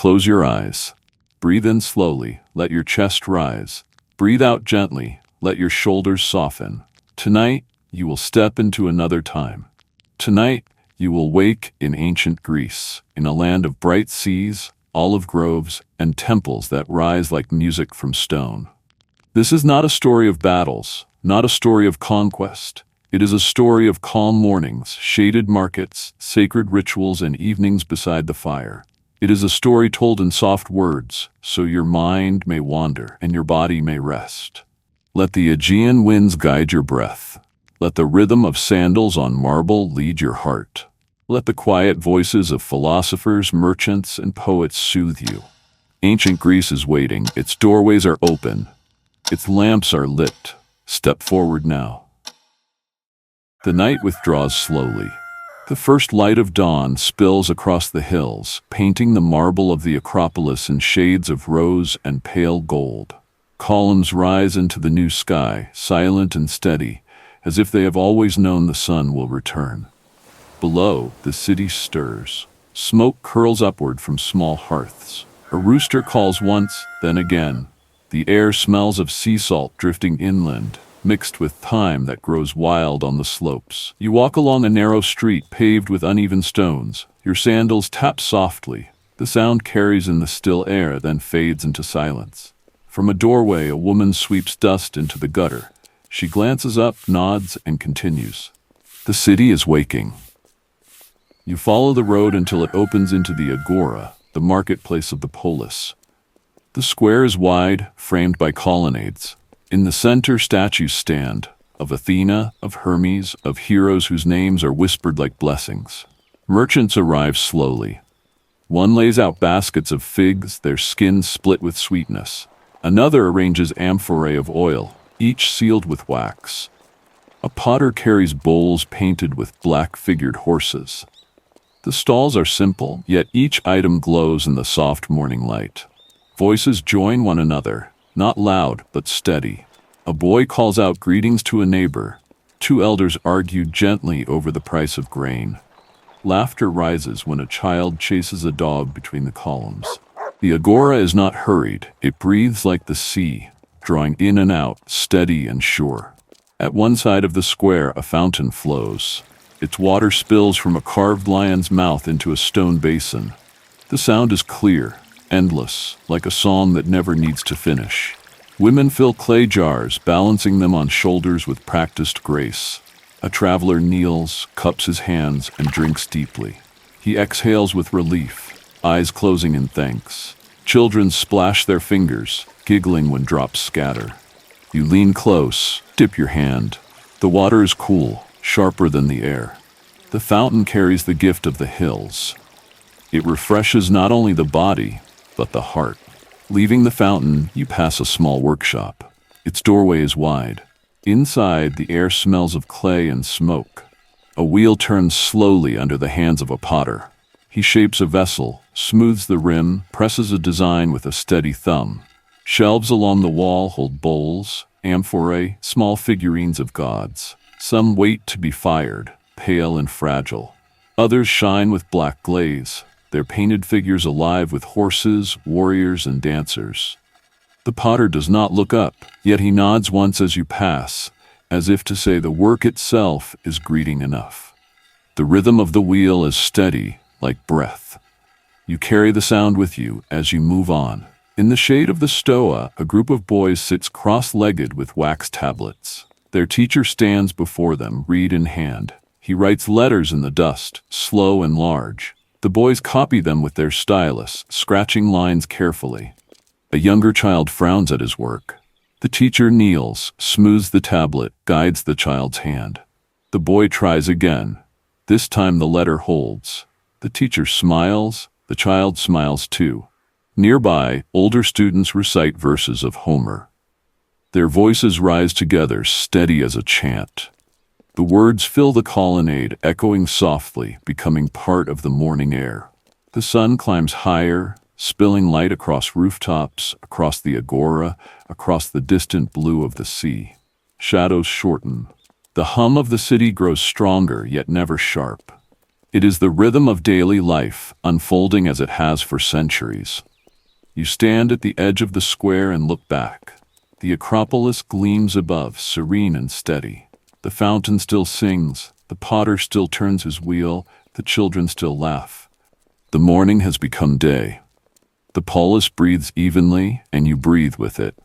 Close your eyes. Breathe in slowly, let your chest rise. Breathe out gently, let your shoulders soften. Tonight, you will step into another time. Tonight, you will wake in ancient Greece, in a land of bright seas, olive groves, and temples that rise like music from stone. This is not a story of battles, not a story of conquest. It is a story of calm mornings, shaded markets, sacred rituals, and evenings beside the fire. It is a story told in soft words, so your mind may wander and your body may rest. Let the Aegean winds guide your breath. Let the rhythm of sandals on marble lead your heart. Let the quiet voices of philosophers, merchants, and poets soothe you. Ancient Greece is waiting. Its doorways are open. Its lamps are lit. Step forward now. The night withdraws slowly. The first light of dawn spills across the hills, painting the marble of the Acropolis in shades of rose and pale gold. Columns rise into the new sky, silent and steady, as if they have always known the sun will return. Below, the city stirs. Smoke curls upward from small hearths. A rooster calls once, then again. The air smells of sea salt drifting inland, mixed with thyme that grows wild on the slopes. You walk along a narrow street paved with uneven stones. Your sandals tap softly. The sound carries in the still air, then fades into silence. From a doorway, a woman sweeps dust into the gutter. She glances up, nods, and continues. The city is waking. You follow the road until it opens into the agora, the marketplace of the polis. The square is wide, framed by colonnades. In the center, statues stand, of Athena, of Hermes, of heroes whose names are whispered like blessings. Merchants arrive slowly. One lays out baskets of figs, their skins split with sweetness. Another arranges amphorae of oil, each sealed with wax. A potter carries bowls painted with black-figured horses. The stalls are simple, yet each item glows in the soft morning light. Voices join one another, not loud, but steady. A boy calls out greetings to a neighbor. Two elders argue gently over the price of grain. Laughter rises when a child chases a dog between the columns. The agora is not hurried. It breathes like the sea, drawing in and out, steady and sure. At one side of the square, a fountain flows. Its water spills from a carved lion's mouth into a stone basin. The sound is clear, endless, like a song that never needs to finish. Women fill clay jars, balancing them on shoulders with practiced grace. A traveler kneels, cups his hands, and drinks deeply. He exhales with relief, eyes closing in thanks. Children splash their fingers, giggling when drops scatter. You lean close, dip your hand. The water is cool, sharper than the air. The fountain carries the gift of the hills. It refreshes not only the body, but the heart. Leaving the fountain, you pass a small workshop. Its doorway is wide. Inside, the air smells of clay and smoke. A wheel turns slowly under the hands of a potter. He shapes a vessel, smooths the rim, presses a design with a steady thumb. Shelves along the wall hold bowls, amphorae, small figurines of gods. Some wait to be fired, pale and fragile. Others shine with black glaze, their painted figures alive with horses, warriors, and dancers. The potter does not look up, yet he nods once as you pass, as if to say the work itself is greeting enough. The rhythm of the wheel is steady, like breath. You carry the sound with you as you move on. In the shade of the stoa, a group of boys sits cross-legged with wax tablets. Their teacher stands before them, reed in hand. He writes letters in the dust, slow and large. The boys copy them with their stylus, scratching lines carefully. A younger child frowns at his work. The teacher kneels, smooths the tablet, guides the child's hand. The boy tries again. This time the letter holds. The teacher smiles, the child smiles too. Nearby, older students recite verses of Homer. Their voices rise together, steady as a chant. The words fill the colonnade, echoing softly, becoming part of the morning air. The sun climbs higher, spilling light across rooftops, across the agora, across the distant blue of the sea. Shadows shorten. The hum of the city grows stronger, yet never sharp. It is the rhythm of daily life, unfolding as it has for centuries. You stand at the edge of the square and look back. The Acropolis gleams above, serene and steady. The fountain still sings, the potter still turns his wheel, the children still laugh. The morning has become day. The polis breathes evenly, and you breathe with it.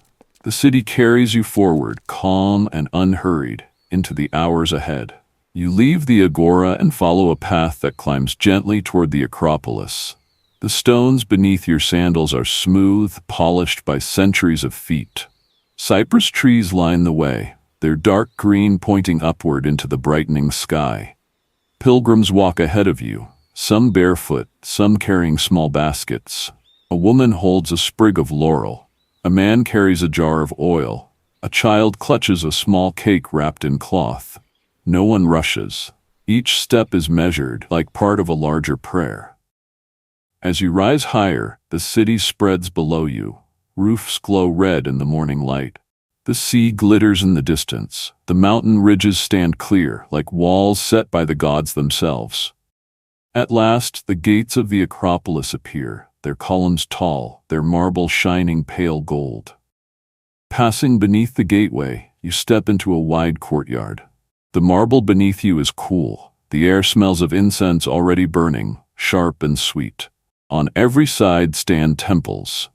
The city carries you forward, calm and unhurried, into the hours ahead. You leave the agora and follow a path that climbs gently toward the Acropolis. The stones beneath your sandals are smooth, polished by centuries of feet. Cypress trees line the way, their dark green pointing upward into the brightening sky. Pilgrims walk ahead of you, some barefoot, some carrying small baskets. A woman holds a sprig of laurel. A man carries a jar of oil. A child clutches a small cake wrapped in cloth. No one rushes. Each step is measured, like part of a larger prayer. As you rise higher, the city spreads below you. Roofs glow red in the morning light. The sea glitters in the distance. The mountain ridges stand clear, like walls set by the gods themselves. At last, the gates of the Acropolis appear, their columns tall, their marble shining pale gold. Passing beneath the gateway, you step into a wide courtyard. The marble beneath you is cool. The air smells of incense already burning, sharp and sweet. On every side stand temples.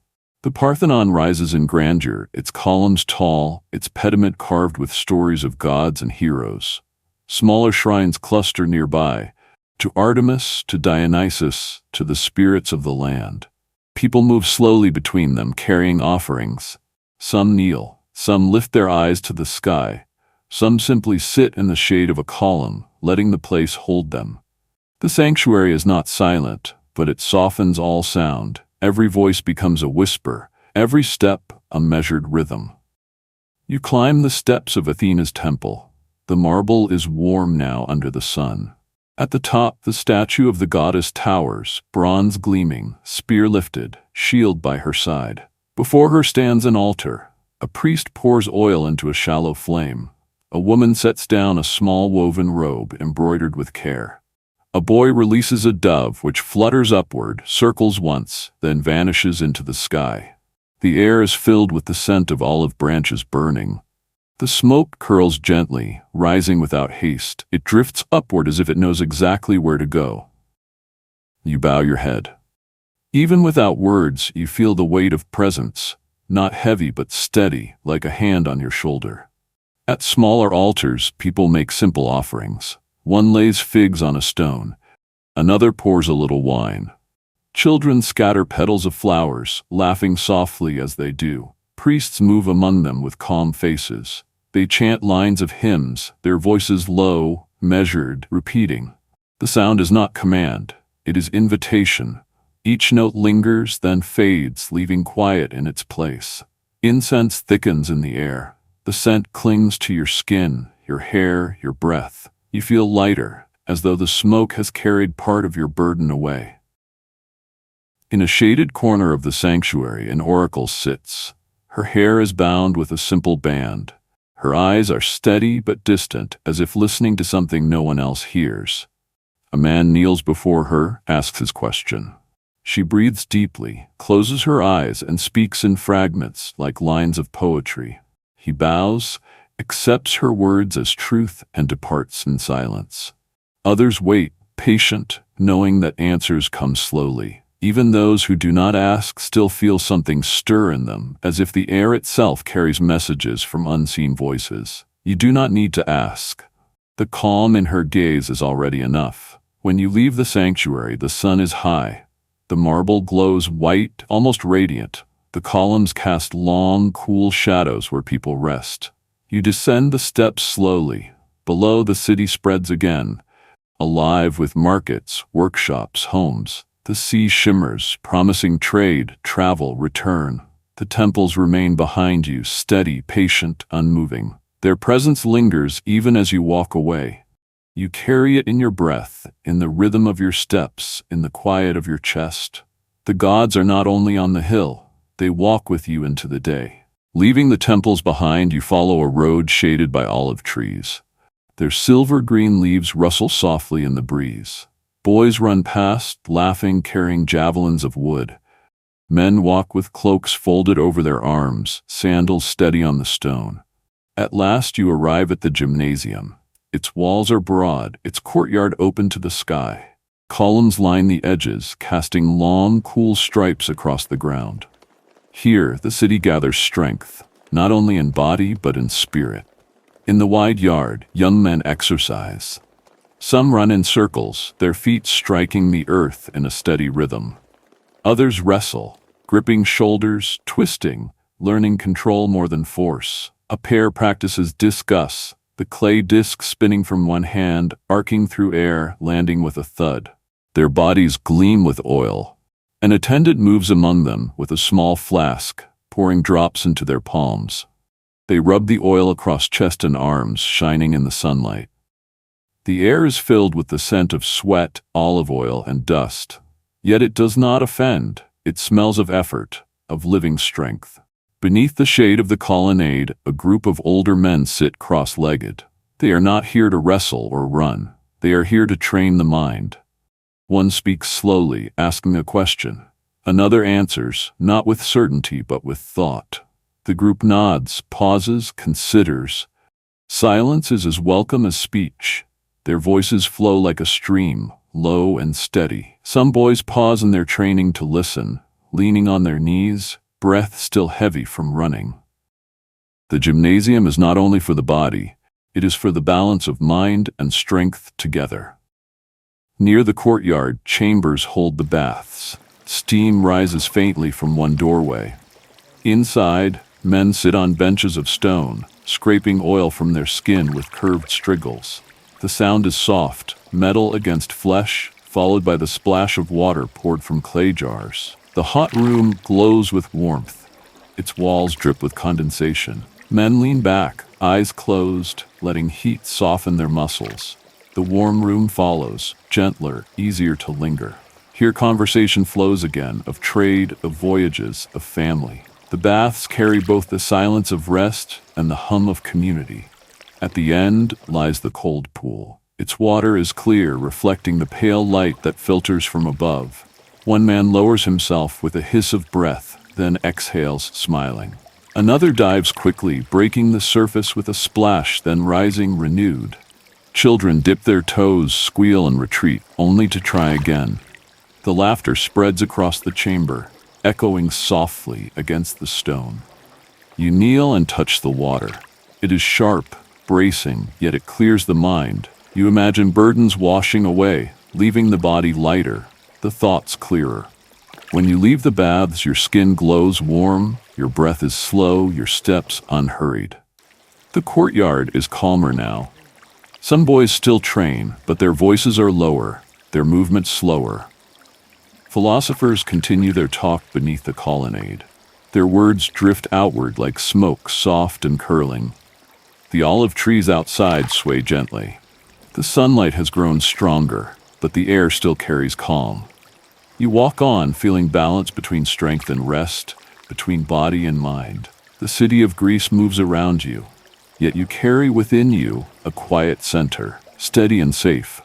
The Parthenon rises in grandeur, its columns tall, its pediment carved with stories of gods and heroes. Smaller shrines cluster nearby, to Artemis, to Dionysus, to the spirits of the land. People move slowly between them, carrying offerings. Some kneel, some lift their eyes to the sky, some simply sit in the shade of a column, letting the place hold them. The sanctuary is not silent, but it softens all sound. Every voice becomes a whisper, every step a measured rhythm. You climb the steps of Athena's temple. The marble is warm now under the sun. At the top, the statue of the goddess towers, bronze gleaming, spear lifted, shield by her side. Before her stands an altar. A priest pours oil into a shallow flame. A woman sets down a small woven robe embroidered with care. A boy releases a dove which flutters upward, circles once, then vanishes into the sky. The air is filled with the scent of olive branches burning. The smoke curls gently, rising without haste. It drifts upward as if it knows exactly where to go. You bow your head. Even without words, you feel the weight of presence, not heavy but steady, like a hand on your shoulder. At smaller altars, people make simple offerings. One lays figs on a stone. Another pours a little wine. Children scatter petals of flowers, laughing softly as they do. Priests move among them with calm faces. They chant lines of hymns, their voices low, measured, repeating. The sound is not command, it is invitation. Each note lingers, then fades, leaving quiet in its place. Incense thickens in the air. The scent clings to your skin, your hair, your breath. You feel lighter, as though the smoke has carried part of your burden away. In a shaded corner of the sanctuary, an oracle sits. Her hair is bound with a simple band. Her eyes are steady but distant, as if listening to something no one else hears. A man kneels before her, asks his question. She breathes deeply, closes her eyes, and speaks in fragments, like lines of poetry. He bows, accepts her words as truth, and departs in silence. Others wait, patient, knowing that answers come slowly. Even those who do not ask still feel something stir in them, as if the air itself carries messages from unseen voices. You do not need to ask. The calm in her gaze is already enough. When you leave the sanctuary, the sun is high. The marble glows white, almost radiant. The columns cast long, cool shadows where people rest. You descend the steps slowly. Below, the city spreads again, alive with markets, workshops, homes. The sea shimmers, promising trade, travel, return. The temples remain behind you, steady, patient, unmoving. Their presence lingers even as you walk away. You carry it in your breath, in the rhythm of your steps, in the quiet of your chest. The gods are not only on the hill, they walk with you into the day. Leaving the temples behind, you follow a road shaded by olive trees. Their silver-green leaves rustle softly in the breeze. Boys run past, laughing, carrying javelins of wood. Men walk with cloaks folded over their arms, sandals steady on the stone. At last you arrive at the gymnasium. Its walls are broad, its courtyard open to the sky. Columns line the edges, casting long, cool stripes across the ground. Here, the city gathers strength, not only in body but in spirit. In the wide yard, young men exercise. Some run in circles, their feet striking the earth in a steady rhythm. Others wrestle, gripping shoulders, twisting, learning control more than force. A pair practices discus, the clay disc spinning from one hand, arcing through air, landing with a thud. Their bodies gleam with oil. An attendant moves among them with a small flask, pouring drops into their palms. They rub the oil across chest and arms, shining in the sunlight. The air is filled with the scent of sweat, olive oil, and dust. Yet it does not offend. It smells of effort, of living strength. Beneath the shade of the colonnade, a group of older men sit cross-legged. They are not here to wrestle or run. They are here to train the mind. One speaks slowly, asking a question. Another answers, not with certainty but with thought. The group nods, pauses, considers. Silence is as welcome as speech. Their voices flow like a stream, low and steady. Some boys pause in their training to listen, leaning on their knees, breath still heavy from running. The gymnasium is not only for the body, it is for the balance of mind and strength together. Near the courtyard, chambers hold the baths. Steam rises faintly from one doorway. Inside, men sit on benches of stone, scraping oil from their skin with curved strigils. The sound is soft, metal against flesh, followed by the splash of water poured from clay jars. The hot room glows with warmth. Its walls drip with condensation. Men lean back, eyes closed, letting heat soften their muscles. The warm room follows, gentler, easier to linger. Here conversation flows again, of trade, of voyages, of family. The baths carry both the silence of rest and the hum of community. At the end lies the cold pool. Its water is clear, reflecting the pale light that filters from above. One man lowers himself with a hiss of breath, then exhales, smiling. Another dives quickly, breaking the surface with a splash, then rising renewed. Children dip their toes, squeal and retreat, only to try again. The laughter spreads across the chamber, echoing softly against the stone. You kneel and touch the water. It is sharp, bracing, yet it clears the mind. You imagine burdens washing away, leaving the body lighter, the thoughts clearer. When you leave the baths, your skin glows warm, your breath is slow, your steps unhurried. The courtyard is calmer now. Some boys still train, but their voices are lower, their movements slower. Philosophers continue their talk beneath the colonnade. Their words drift outward like smoke, soft and curling. The olive trees outside sway gently. The sunlight has grown stronger, but the air still carries calm. You walk on, feeling balance between strength and rest, between body and mind. The city of Greece moves around you, yet you carry within you a quiet center, steady and safe.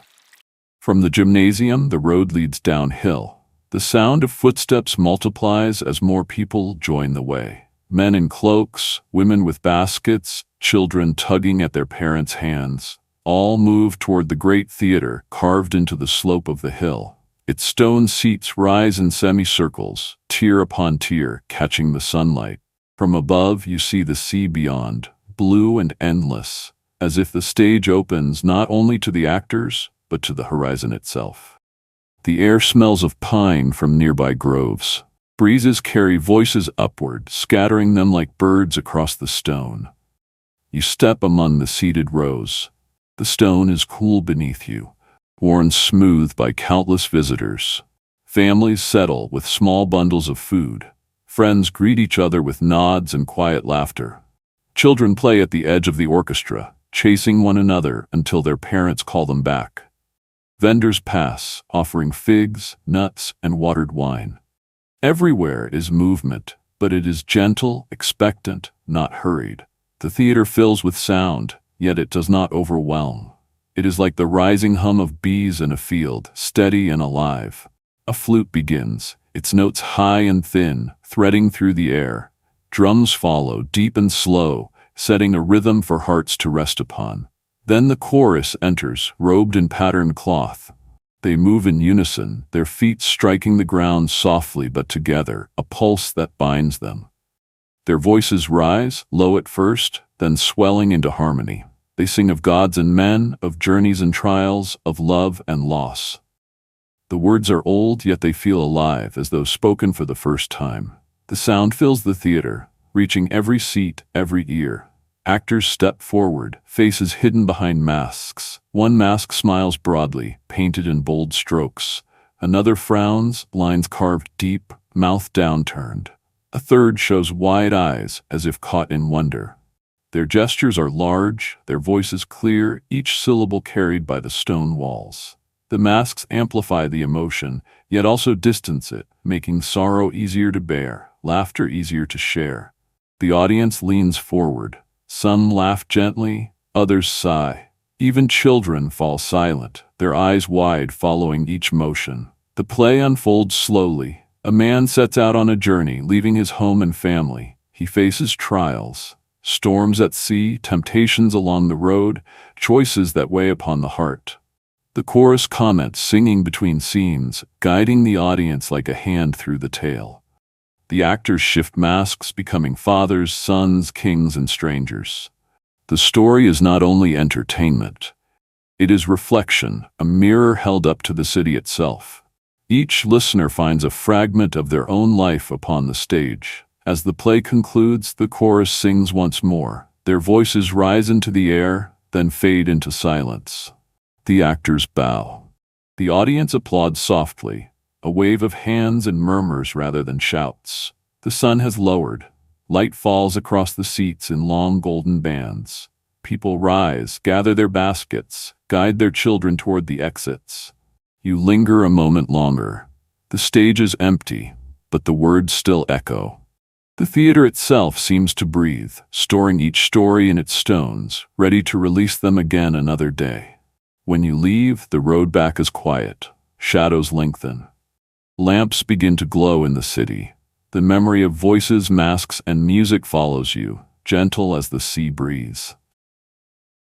From the gymnasium, the road leads downhill. The sound of footsteps multiplies as more people join the way. Men in cloaks, women with baskets, children tugging at their parents' hands. All move toward the great theater carved into the slope of the hill. Its stone seats rise in semicircles, tier upon tier, catching the sunlight. From above, you see the sea beyond, blue and endless, as if the stage opens not only to the actors, but to the horizon itself. The air smells of pine from nearby groves. Breezes carry voices upward, scattering them like birds across the stone. You step among the seated rows. The stone is cool beneath you, worn smooth by countless visitors. Families settle with small bundles of food. Friends greet each other with nods and quiet laughter. Children play at the edge of the orchestra, chasing one another until their parents call them back. Vendors pass, offering figs, nuts, and watered wine. Everywhere is movement, but it is gentle, expectant, not hurried. The theater fills with sound, yet it does not overwhelm. It is like the rising hum of bees in a field, steady and alive. A flute begins, its notes high and thin, threading through the air. Drums follow, deep and slow, setting a rhythm for hearts to rest upon. Then the chorus enters, robed in patterned cloth. They move in unison, their feet striking the ground softly but together, a pulse that binds them. Their voices rise, low at first, then swelling into harmony. They sing of gods and men, of journeys and trials, of love and loss. The words are old, yet they feel alive, as though spoken for the first time. The sound fills the theater, reaching every seat, every ear. Actors step forward, faces hidden behind masks. One mask smiles broadly, painted in bold strokes. Another frowns, lines carved deep, mouth downturned. A third shows wide eyes, as if caught in wonder. Their gestures are large, their voices clear, each syllable carried by the stone walls. The masks amplify the emotion, yet also distance it, making sorrow easier to bear, laughter easier to share. The audience leans forward. Some laugh gently, others sigh. Even children fall silent, their eyes wide following each motion. The play unfolds slowly. A man sets out on a journey, leaving his home and family. He faces trials, storms at sea, temptations along the road, choices that weigh upon the heart. The chorus comments, singing between scenes, guiding the audience like a hand through the tale. The actors shift masks, becoming fathers, sons, kings, and strangers. The story is not only entertainment. It is reflection, a mirror held up to the city itself. Each listener finds a fragment of their own life upon the stage. As the play concludes, the chorus sings once more. Their voices rise into the air, then fade into silence. The actors bow. The audience applauds softly, a wave of hands and murmurs rather than shouts. The sun has lowered. Light falls across the seats in long golden bands. People rise, gather their baskets, guide their children toward the exits. You linger a moment longer. The stage is empty, but the words still echo. The theater itself seems to breathe, storing each story in its stones, ready to release them again another day. When you leave, the road back is quiet. Shadows lengthen. Lamps begin to glow in the city. The memory of voices, masks, and music follows you, gentle as the sea breeze.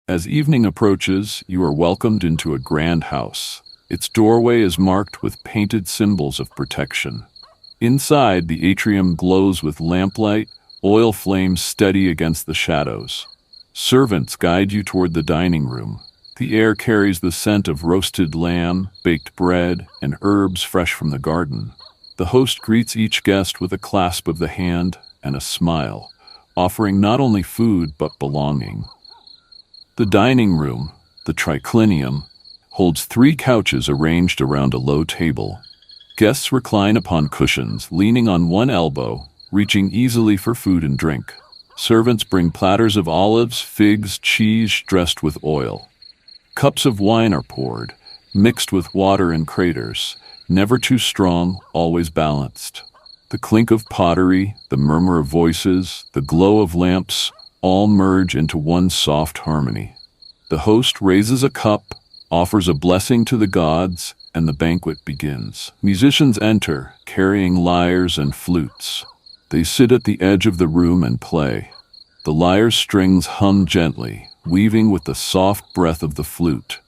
As evening approaches, you are welcomed into a grand house. Its doorway is marked with painted symbols of protection. Inside, the atrium glows with lamplight, oil flames steady against the shadows. Servants guide you toward the dining room. The air carries the scent of roasted lamb, baked bread, and herbs fresh from the garden. The host greets each guest with a clasp of the hand and a smile, offering not only food but belonging. The dining room, the triclinium, holds 3 couches arranged around a low table. Guests recline upon cushions, leaning on one elbow, reaching easily for food and drink. Servants bring platters of olives, figs, cheese dressed with oil. Cups of wine are poured, mixed with water in craters, never too strong, always balanced. The clink of pottery, the murmur of voices, the glow of lamps, all merge into one soft harmony. The host raises a cup, offers a blessing to the gods, and the banquet begins. Musicians enter, carrying lyres and flutes. They sit at the edge of the room and play. The lyre's strings hum gently, weaving with the soft breath of the flute.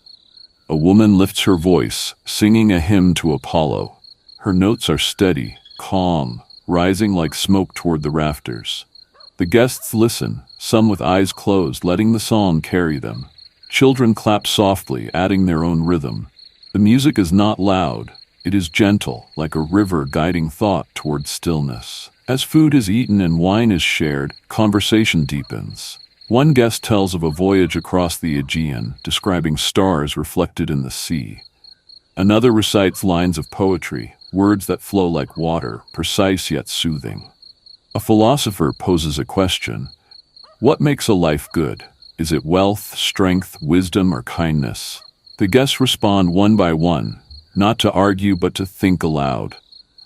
A woman lifts her voice, singing a hymn to Apollo. Her notes are steady, calm, rising like smoke toward the rafters. The guests listen, some with eyes closed, letting the song carry them. Children clap softly, adding their own rhythm. The music is not loud. It is gentle, like a river guiding thought toward stillness. As food is eaten and wine is shared, conversation deepens. One guest tells of a voyage across the Aegean, describing stars reflected in the sea. Another recites lines of poetry, words that flow like water, precise yet soothing. A philosopher poses a question. What makes a life good? Is it wealth, strength, wisdom, or kindness? The guests respond one by one, not to argue but to think aloud.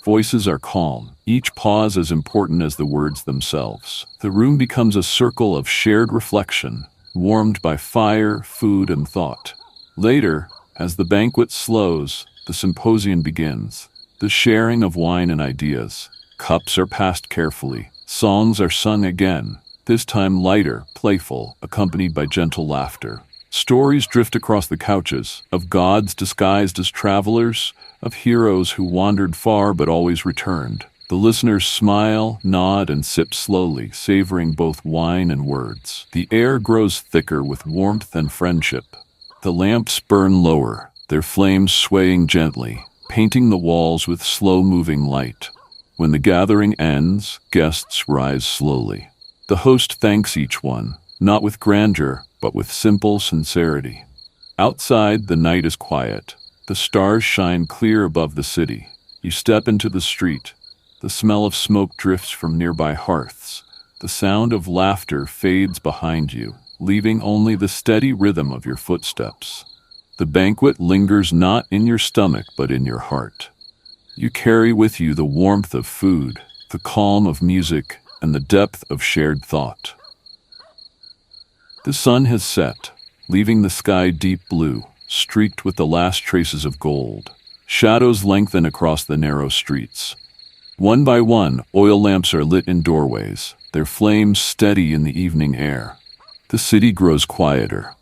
Voices are calm, each pause as important as the words themselves. The room becomes a circle of shared reflection, warmed by fire, food, and thought. Later, as the banquet slows, the symposium begins. The sharing of wine and ideas. Cups are passed carefully. Songs are sung again, this time lighter, playful, accompanied by gentle laughter. Stories drift across the couches, of gods disguised as travelers, of heroes who wandered far but always returned. The listeners smile, nod, and sip slowly, savoring both wine and words. The air grows thicker with warmth and friendship. The lamps burn lower, their flames swaying gently, painting the walls with slow-moving light. When the gathering ends, guests rise slowly. The host thanks each one, not with grandeur, but with simple sincerity. Outside, the night is quiet. The stars shine clear above the city. You step into the street. The smell of smoke drifts from nearby hearths. The sound of laughter fades behind you, leaving only the steady rhythm of your footsteps. The banquet lingers not in your stomach but in your heart. You carry with you the warmth of food, the calm of music, and the depth of shared thought. The sun has set, leaving the sky deep blue, streaked with the last traces of gold. Shadows lengthen across the narrow streets. One by one, oil lamps are lit in doorways, their flames steady in the evening air. The city grows quieter.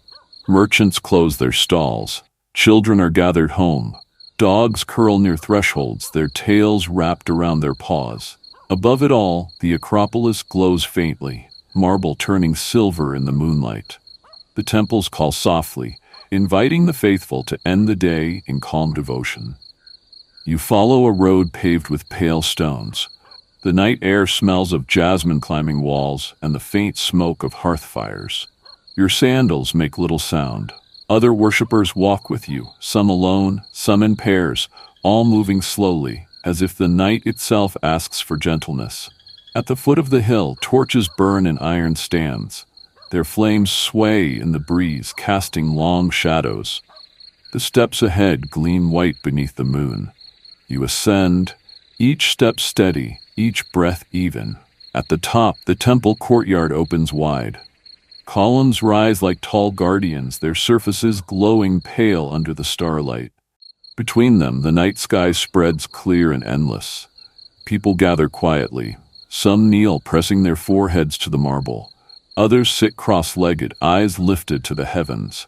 Merchants close their stalls. Children are gathered home. Dogs curl near thresholds, their tails wrapped around their paws. Above it all, the Acropolis glows faintly, marble turning silver in the moonlight. The temples call softly, inviting the faithful to end the day in calm devotion. You follow a road paved with pale stones. The night air smells of jasmine climbing walls and the faint smoke of hearth fires. Your sandals make little sound. Other worshippers walk with you, some alone, some in pairs, all moving slowly, as if the night itself asks for gentleness. At the foot of the hill, torches burn in iron stands. Their flames sway in the breeze, casting long shadows. The steps ahead gleam white beneath the moon. You ascend, each step steady, each breath even. At the top, the temple courtyard opens wide. Columns rise like tall guardians, their surfaces glowing pale under the starlight. Between them, the night sky spreads clear and endless. People gather quietly. Some kneel, pressing their foreheads to the marble. Others sit cross-legged, eyes lifted to the heavens.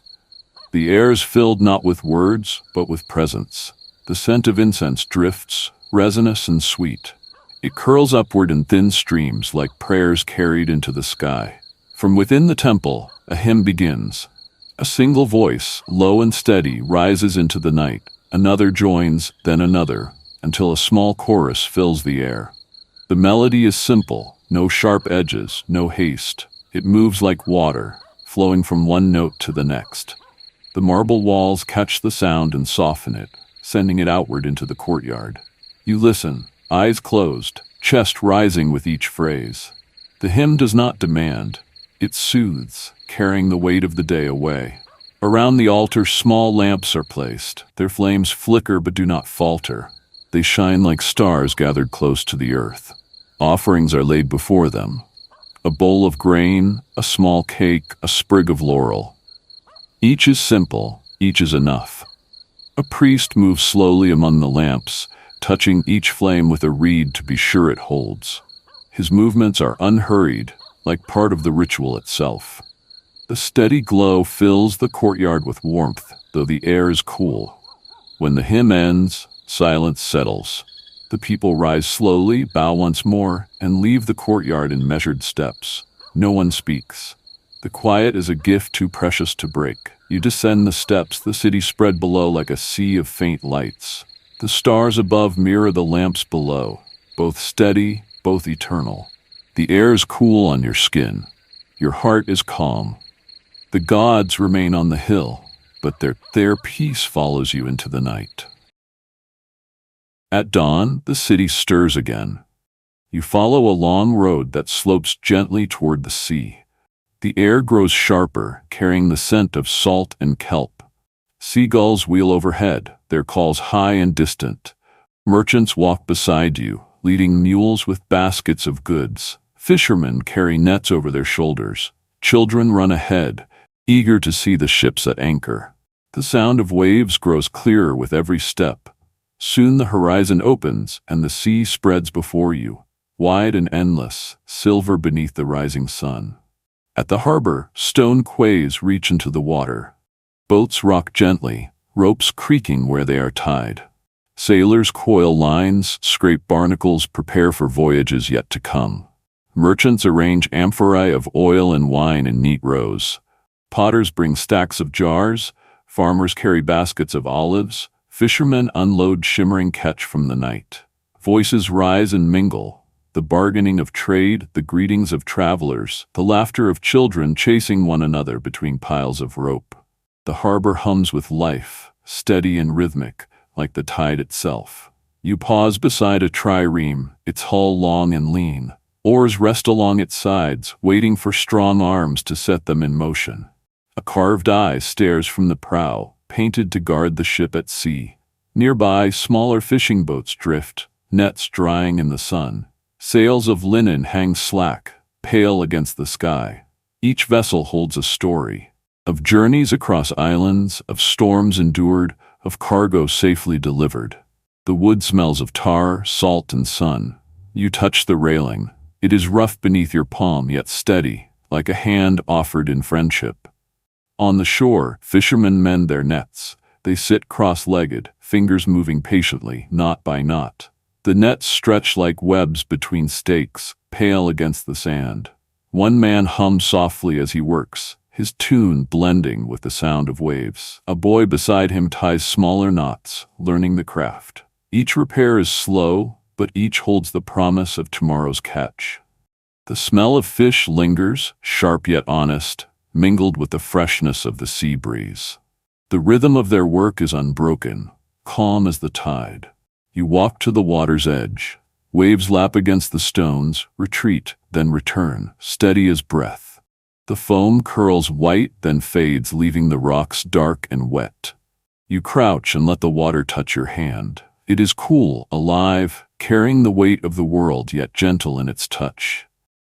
The air is filled not with words, but with presence. The scent of incense drifts, resinous and sweet. It curls upward in thin streams like prayers carried into the sky. From within the temple, a hymn begins. A single voice, low and steady, rises into the night. Another joins, then another, until a small chorus fills the air. The melody is simple, no sharp edges, no haste. It moves like water, flowing from one note to the next. The marble walls catch the sound and soften it, sending it outward into the courtyard. You listen, eyes closed, chest rising with each phrase. The hymn does not demand. It soothes, carrying the weight of the day away. Around the altar, small lamps are placed. Their flames flicker but do not falter. They shine like stars gathered close to the earth. Offerings are laid before them. A bowl of grain, a small cake, a sprig of laurel. Each is simple, each is enough. A priest moves slowly among the lamps, touching each flame with a reed to be sure it holds. His movements are unhurried, like part of the ritual itself. The steady glow fills the courtyard with warmth, though the air is cool. When the hymn ends, silence settles. The people rise slowly, bow once more, and leave the courtyard in measured steps. No one speaks. The quiet is a gift too precious to break. You descend the steps, the city spread below like a sea of faint lights. The stars above mirror the lamps below, both steady, both eternal. The air is cool on your skin. Your heart is calm. The gods remain on the hill, but their peace follows you into the night. At dawn, the city stirs again. You follow a long road that slopes gently toward the sea. The air grows sharper, carrying the scent of salt and kelp. Seagulls wheel overhead, their calls high and distant. Merchants walk beside you, leading mules with baskets of goods. Fishermen carry nets over their shoulders. Children run ahead, eager to see the ships at anchor. The sound of waves grows clearer with every step. Soon the horizon opens and the sea spreads before you, wide and endless, silver beneath the rising sun. At the harbor, stone quays reach into the water. Boats rock gently, ropes creaking where they are tied. Sailors coil lines, scrape barnacles, prepare for voyages yet to come. Merchants arrange amphorae of oil and wine in neat rows. Potters bring stacks of jars, farmers carry baskets of olives, fishermen unload shimmering catch from the night. Voices rise and mingle, the bargaining of trade, the greetings of travelers, the laughter of children chasing one another between piles of rope. The harbor hums with life, steady and rhythmic, like the tide itself. You pause beside a trireme, its hull long and lean. Oars rest along its sides, waiting for strong arms to set them in motion. A carved eye stares from the prow, painted to guard the ship at sea. Nearby, smaller fishing boats drift, nets drying in the sun. Sails of linen hang slack, pale against the sky. Each vessel holds a story, of journeys across islands, of storms endured, of cargo safely delivered. The wood smells of tar, salt, and sun. You touch the railing. It is rough beneath your palm, yet steady, like a hand offered in friendship. On the shore, fishermen mend their nets. They sit cross-legged, fingers moving patiently, knot by knot. The nets stretch like webs between stakes, pale against the sand. One man hums softly as he works, his tune blending with the sound of waves. A boy beside him ties smaller knots, learning the craft. Each repair is slow, but each holds the promise of tomorrow's catch. The smell of fish lingers, sharp yet honest, mingled with the freshness of the sea breeze. The rhythm of their work is unbroken, calm as the tide. You walk to the water's edge. Waves lap against the stones, retreat, then return, steady as breath. The foam curls white, then fades, leaving the rocks dark and wet. You crouch and let the water touch your hand. It is cool, alive, carrying the weight of the world, yet gentle in its touch.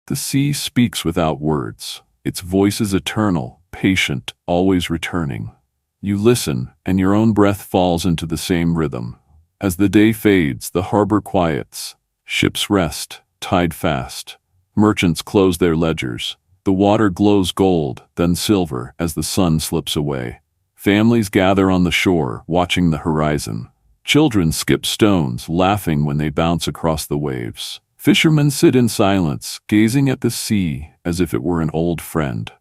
The sea speaks without words. Its voice is eternal, patient, always returning. You listen, and your own breath falls into the same rhythm. As the day fades, the harbor quiets. Ships rest, tide fast. Merchants close their ledgers. The water glows gold, then silver, as the sun slips away. Families gather on the shore, watching the horizon. Children skip stones, laughing when they bounce across the waves. Fishermen sit in silence, gazing at the sea as if it were an old friend.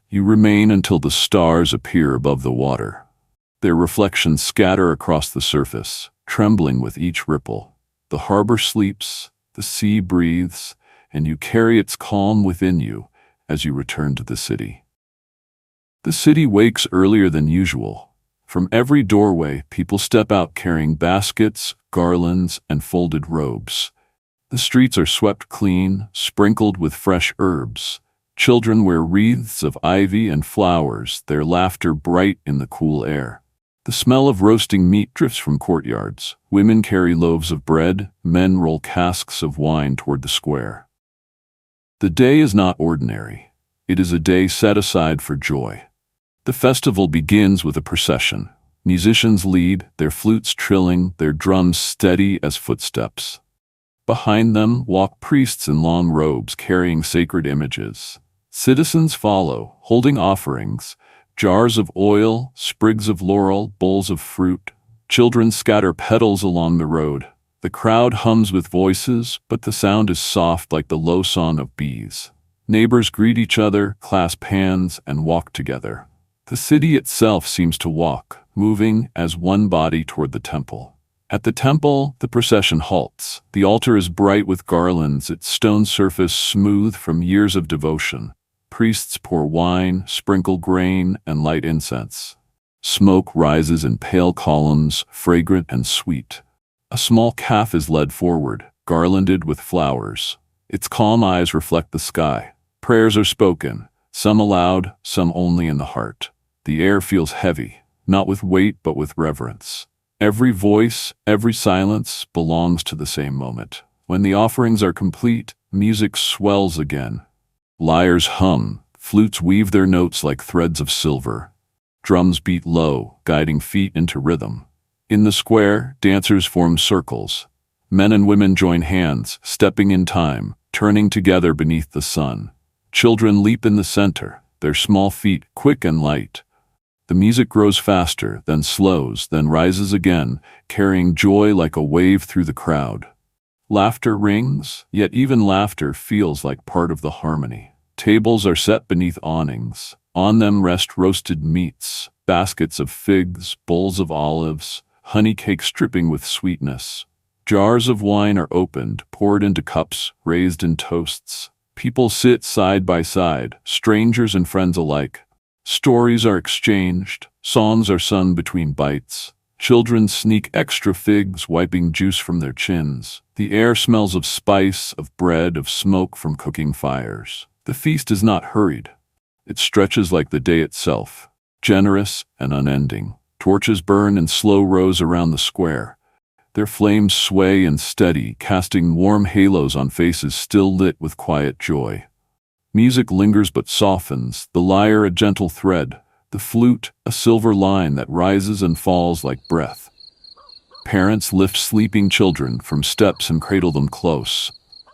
You remain until the stars appear above the water. Their reflections scatter across the surface, trembling with each ripple. The harbor sleeps, the sea breathes, and you carry its calm within you as you return to the city. The city wakes earlier than usual. From every doorway, people step out carrying baskets, garlands, and folded robes. The streets are swept clean, sprinkled with fresh herbs. Children wear wreaths of ivy and flowers, their laughter bright in the cool air. The smell of roasting meat drifts from courtyards. Women carry loaves of bread, men roll casks of wine toward the square. The day is not ordinary. It is a day set aside for joy. The festival begins with a procession. Musicians lead, their flutes trilling, their drums steady as footsteps. Behind them walk priests in long robes carrying sacred images. Citizens follow, holding offerings, jars of oil, sprigs of laurel, bowls of fruit. Children scatter petals along the road. The crowd hums with voices, but the sound is soft like the low song of bees. Neighbors greet each other, clasp hands, and walk together. The city itself seems to walk, moving as one body toward the temple. At the temple, the procession halts. The altar is bright with garlands, its stone surface smooth from years of devotion. Priests pour wine, sprinkle grain, and light incense. Smoke rises in pale columns, fragrant and sweet. A small calf is led forward, garlanded with flowers. Its calm eyes reflect the sky. Prayers are spoken, some aloud, some only in the heart. The air feels heavy, not with weight but with reverence. Every voice, every silence belongs to the same moment. When the offerings are complete, music swells again. Lyres hum, flutes weave their notes like threads of silver. Drums beat low, guiding feet into rhythm. In the square, dancers form circles. Men and women join hands, stepping in time, turning together beneath the sun. Children leap in the center, their small feet quick and light. The music grows faster, then slows, then rises again, carrying joy like a wave through the crowd. Laughter rings, yet even laughter feels like part of the harmony. Tables are set beneath awnings. On them rest roasted meats, baskets of figs, bowls of olives, honey cakes dripping with sweetness. Jars of wine are opened, poured into cups, raised in toasts. People sit side by side, strangers and friends alike. Stories are exchanged, songs are sung between bites. Children sneak extra figs, wiping juice from their chins. The air smells of spice, of bread, of smoke from cooking fires. The feast is not hurried. It stretches like the day itself, generous and unending. Torches burn in slow rows around the square. Their flames sway and steady, casting warm halos on faces still lit with quiet joy. Music lingers but softens, the lyre a gentle thread, the flute a silver line that rises and falls like breath. Parents lift sleeping children from steps and cradle them close.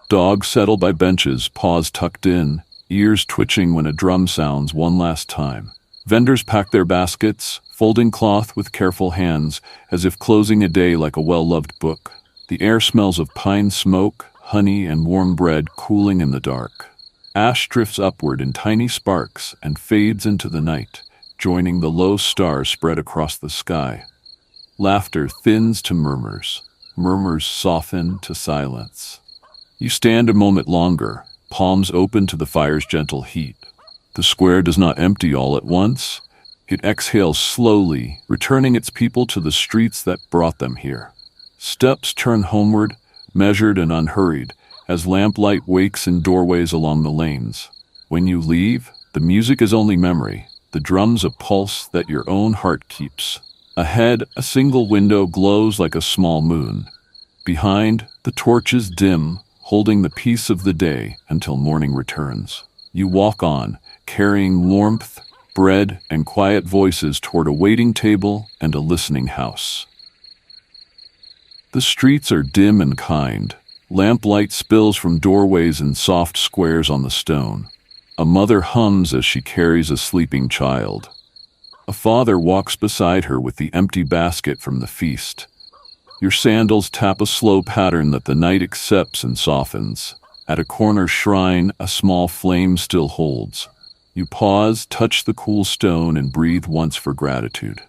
Dogs settle by benches, paws tucked in, ears twitching when a drum sounds one last time. Vendors pack their baskets, folding cloth with careful hands, as if closing a day like a well-loved book. The air smells of pine smoke, honey, and warm bread cooling in the dark. Ash drifts upward in tiny sparks and fades into the night, joining the low stars spread across the sky. Laughter thins to murmurs. Murmurs soften to silence. You stand a moment longer, palms open to the fire's gentle heat. The square does not empty all at once. It exhales slowly, returning its people to the streets that brought them here. Steps turn homeward, measured and unhurried, as lamplight wakes in doorways along the lanes. When you leave, the music is only memory, the drums a pulse that your own heart keeps. Ahead, a single window glows like a small moon. Behind, the torches dim, holding the peace of the day until morning returns. You walk on, carrying warmth, bread, and quiet voices toward a waiting table and a listening house. The streets are dim and kind. Lamplight spills from doorways in soft squares on the stone. A mother hums as she carries a sleeping child. A father walks beside her with the empty basket from the feast. Your sandals tap a slow pattern that the night accepts and softens. At a corner shrine, a small flame still holds. You pause, touch the cool stone, and breathe once for gratitude.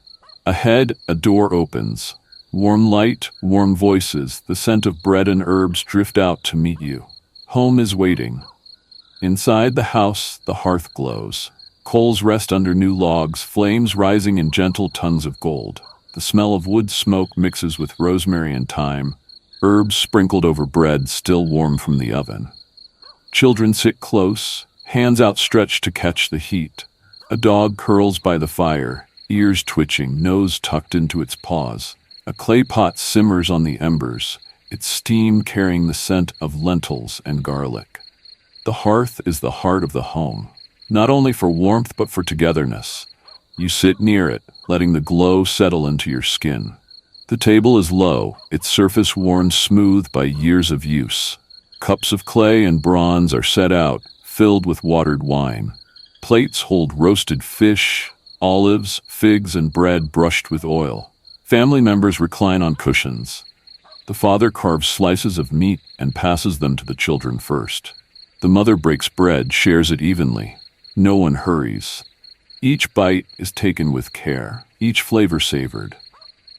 Ahead, a door opens. Warm light, warm voices, the scent of bread and herbs drift out to meet you. Home is waiting. Inside the house, the hearth glows. Coals rest under new logs, flames rising in gentle tongues of gold. The smell of wood smoke mixes with rosemary and thyme, herbs sprinkled over bread still warm from the oven. Children sit close, hands outstretched to catch the heat. A dog curls by the fire, ears twitching, nose tucked into its paws. A clay pot simmers on the embers, its steam carrying the scent of lentils and garlic. The hearth is the heart of the home, not only for warmth but for togetherness. You sit near it, letting the glow settle into your skin. The table is low, its surface worn smooth by years of use. Cups of clay and bronze are set out, filled with watered wine. Plates hold roasted fish, olives, figs, and bread brushed with oil. Family members recline on cushions. The father carves slices of meat and passes them to the children first. The mother breaks bread, shares it evenly. No one hurries. Each bite is taken with care, each flavor savored.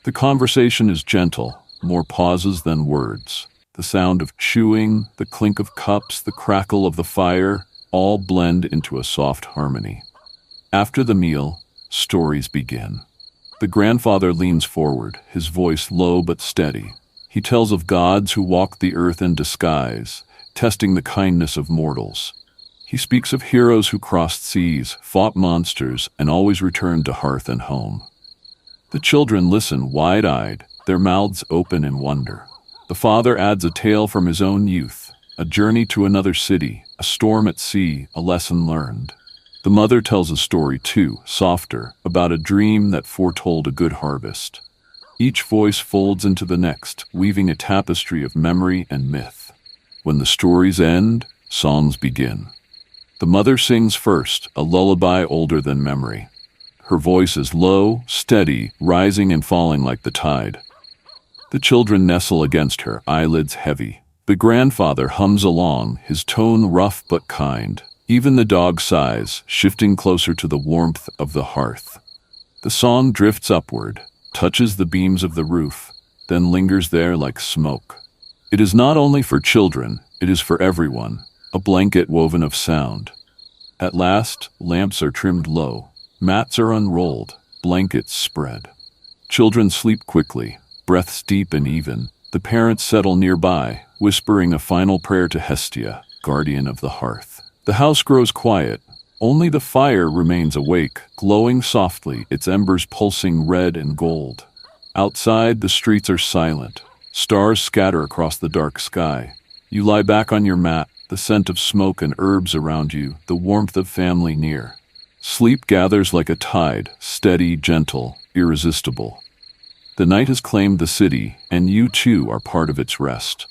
The conversation is gentle, more pauses than words. The sound of chewing, the clink of cups, the crackle of the fire, all blend into a soft harmony. After the meal, stories begin. The grandfather leans forward, his voice low but steady. He tells of gods who walked the earth in disguise, testing the kindness of mortals. He speaks of heroes who crossed seas, fought monsters, and always returned to hearth and home. The children listen wide-eyed, their mouths open in wonder. The father adds a tale from his own youth, a journey to another city, a storm at sea, a lesson learned. The mother tells a story too, softer, about a dream that foretold a good harvest. Each voice folds into the next, weaving a tapestry of memory and myth. When the stories end, songs begin. The mother sings first, a lullaby older than memory. Her voice is low, steady, rising and falling like the tide. The children nestle against her, eyelids heavy. The grandfather hums along, his tone rough but kind. Even the dog sighs, shifting closer to the warmth of the hearth. The song drifts upward, touches the beams of the roof, then lingers there like smoke. It is not only for children, it is for everyone, a blanket woven of sound. At last, lamps are trimmed low, mats are unrolled, blankets spread. Children sleep quickly, breaths deep and even. The parents settle nearby, whispering a final prayer to Hestia, guardian of the hearth. The house grows quiet. Only the fire remains awake, glowing softly, its embers pulsing red and gold. Outside, the streets are silent. Stars scatter across the dark sky. You lie back on your mat, the scent of smoke and herbs around you, the warmth of family near. Sleep gathers like a tide, steady, gentle, irresistible. The night has claimed the city, and you too are part of its rest.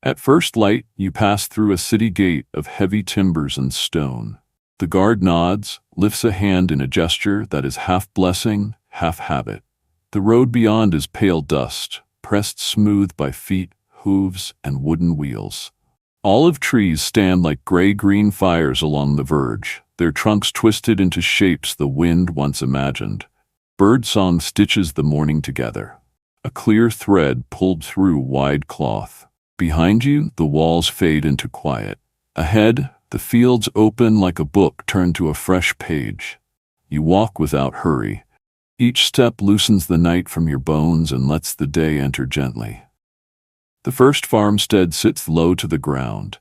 At first light, you pass through a city gate of heavy timbers and stone. The guard nods, lifts a hand in a gesture that is half blessing, half habit. The road beyond is pale dust, pressed smooth by feet, hooves, and wooden wheels. Olive trees stand like gray-green fires along the verge, their trunks twisted into shapes the wind once imagined. Birdsong stitches the morning together, a clear thread pulled through wide cloth. Behind you, the walls fade into quiet. Ahead, the fields open like a book turned to a fresh page. You walk without hurry. Each step loosens the night from your bones and lets the day enter gently. The first farmstead sits low to the ground,